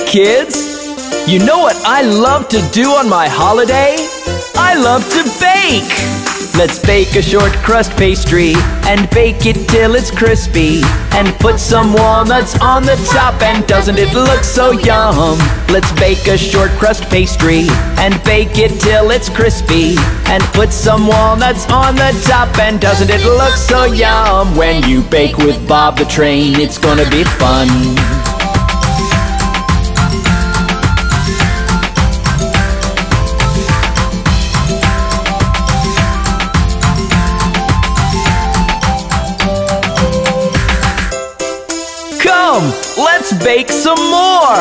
kids! You know what I love to do on my holiday? I love to bake! Let's bake a short crust pastry and bake it till it's crispy, and put some walnuts on the top, and doesn't it look so yum? Let's bake a short crust pastry and bake it till it's crispy, and put some walnuts on the top, and doesn't it look so yum? When you bake with Bob the Train, it's gonna be fun. Come, let's bake some more!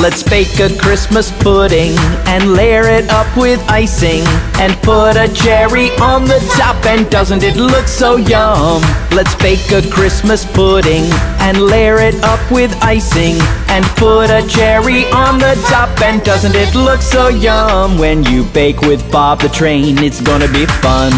Let's bake a Christmas pudding and layer it up with icing, and put a cherry on the top, and doesn't it look so yum? Let's bake a Christmas pudding and layer it up with icing, and put a cherry on the top, and doesn't it look so yum? When you bake with Bob the Train, it's gonna be fun.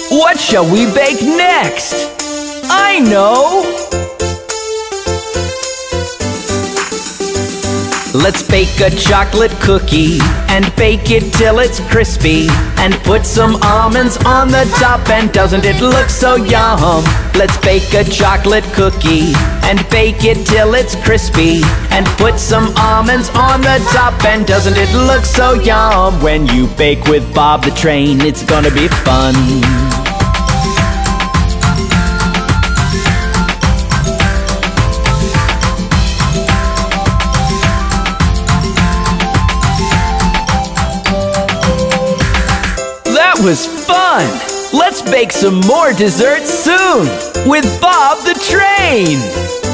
What shall we bake next? I know! Let's bake a chocolate cookie and bake it till it's crispy, and put some almonds on the top, and doesn't it look so yum? Let's bake a chocolate cookie and bake it till it's crispy, and put some almonds on the top, and doesn't it look so yum? When you bake with Bob the Train, it's gonna be fun. That was fun! Let's bake some more desserts soon with Bob the Train!